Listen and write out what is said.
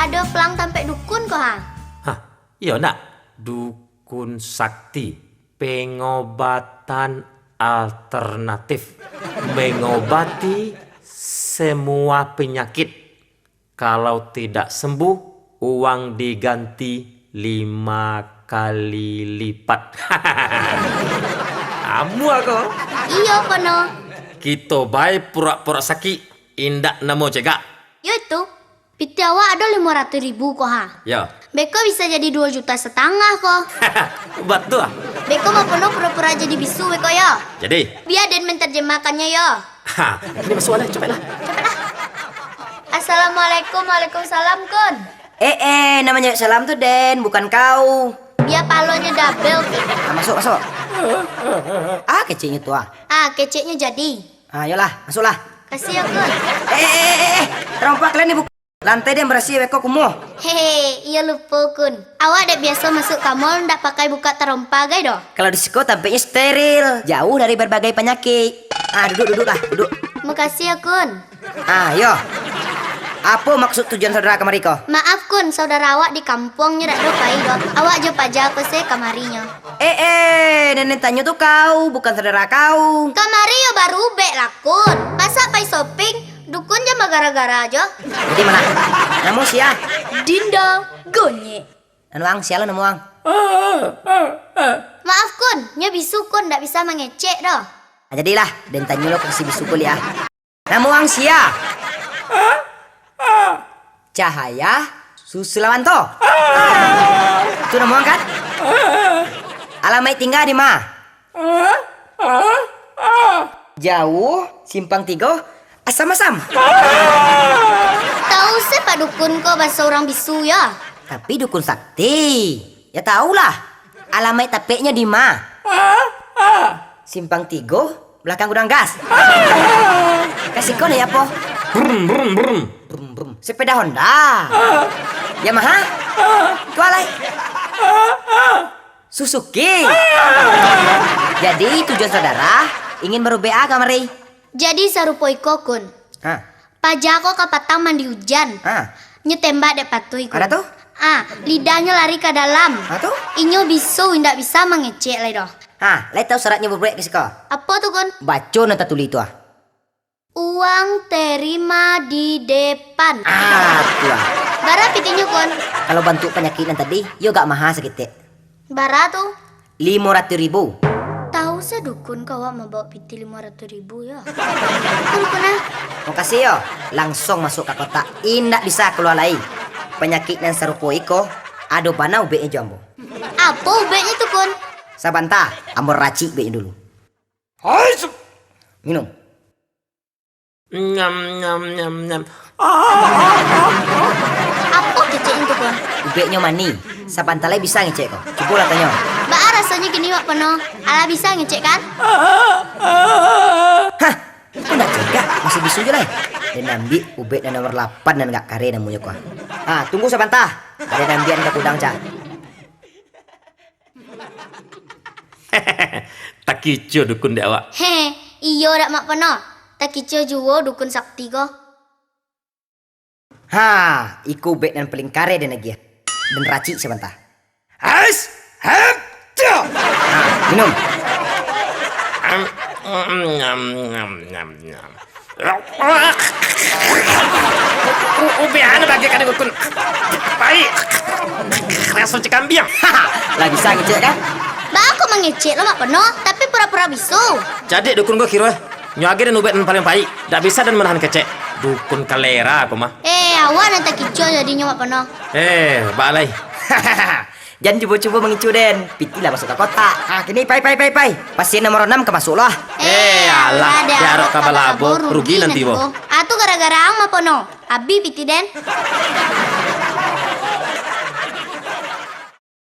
Ada pelang sampai dukun kok, ha? Hah, iya nak. Dukun sakti, pengobatan alternatif, mengobati semua penyakit. Kalau tidak sembuh, uang diganti 5 kali lipat. Kamu aku. Iya, Pono. Kita baik pura-pura sakit, indak nemu cegak. Yo itu, piti awak ada 500.000 kok, ha? Ya. Beko bisa jadi 2,5 juta kok. Betul ah. Beko mau Pono pura-pura jadi bisu, Beko ya. Jadi, Biar Den menterjemahkannya ya. ini masalah cepatlah. Assalamualaikum, waalaikumsalam, Kun. Namanya salam tuh Den, bukan kau. Biar palonya double. Ah, masuk. Kecilnya tuh ah. Keceknya jadi. Ayolah, masuklah. Kasih ya, Kun. Rompak kalian ibu. Lantai dia bersih beko kumuh. Hehe, iya lupa, Kun. Awak ada biasa masuk kamar ndak pakai buka terompa, guys, doh. Kalau di siko tampaknya steril, jauh dari berbagai penyakit. Duduk. Makasih ya, Kun. Ayo. Apa maksud tujuan saudara kemari ko? Maaf, Kun, saudara awak di kampungnya ndak dopai, doh. Awak jumpa aja aku sih kamarinya. Nenek tanya tuh kau, bukan saudara kau. Kamari ya baru bek lah, Kun. Masa pai shopping? Dukun jama gara-gara aja. Jadi mana? Namu sia. Dinda, gonye. Namuang sia lo namuang. Maaf, Kun, nya bisu, Kun, ndak bisa mengecek doh. Jadilah, dan tanya lo kasih bisu kuliah. Namuang sia. Cahaya Suslawanto. Itu namuang kan? Alamat tinggal di mana? Jauh, Simpang 3, Asam-asam. Tahu sih Pak Dukun kok bahasa orang bisu ya. Tapi dukun sakti. Ya tahulah. Alamat tapeknya di mana? Simpang 3, belakang gudang gas. Kasih kau ya po. Brum. Sepeda Honda. Yamaha. Kualai. Suzuki. Jadi tujuan saudara ingin merubah kamari. Jadi sarupoi kokun. Pajako kapatang mandi hujan. Nyetembak dek patui kun. Ada tuh? Lidahnya lari ke dalam. Tuh? Inyo bisu ndak bisa mengecek lagi doh. Lai tahu syaratnya berbreak ke siko. Apa tuh kun? Baca nota tuli itu Uang terima di depan. Tuh. Bara pitinya kun. Kalau bantu penyakitan tadi, yo gak mahal segitu. Bara tuh 500.000. Tahu saya dukun kau mau bawa piti 500.000 ya. Kun Mau kasih yo, langsung masuk ke kota. Indak bisa keluar lagi. Penyakit yang serupa iko, ado pana ubeknya jambo. Apa ubeknya tuh kun? Sabanta, amor racik ubeknya dulu. Minum. Nyam. Apa keceknya tuh kun? Ubeknya mani. Sabanta lagi bisa ngecek kok. Coba lah tanya. Mbak rasanya gini wak penuh. Ala bisa ngecek kan? Kok nggak cegak? Masih bisu aja lah. Dan nambi ubek dan nomor 8 dan nggak kare namanya kok. Tunggu Sabanta. Ada nambian ke kudang cak. Tak kicau dukun dek awak. Iyo dak mak penuh. Tak kicau juwo dukun sakti ko. Iku ubek dan paling kare dan lagi. Dan racik Sabanta. Minum. Ubihan bagaikan dukun. Baik. Langsung cikambiang. Lah bisa ngecek kan? Mbak aku mengecek lo mak penuh. Tapi pura-pura bisu. Jadi dukun gua kira nyuagi dan ubek dan paling baik. Tak bisa dan menahan kecek. Dukun kalera aku mah. Awak nanti kicau jadinya mak penuh. Balai. Jangan coba-coba mengicu Den. Pitilah masuk ke kota. Kini pai. Pasien nomor 6 kemasuk lah. Alah, diarok ke balabor, rugi nanti boh. Atu gara-gara ang mak penuh. Abi piti Den.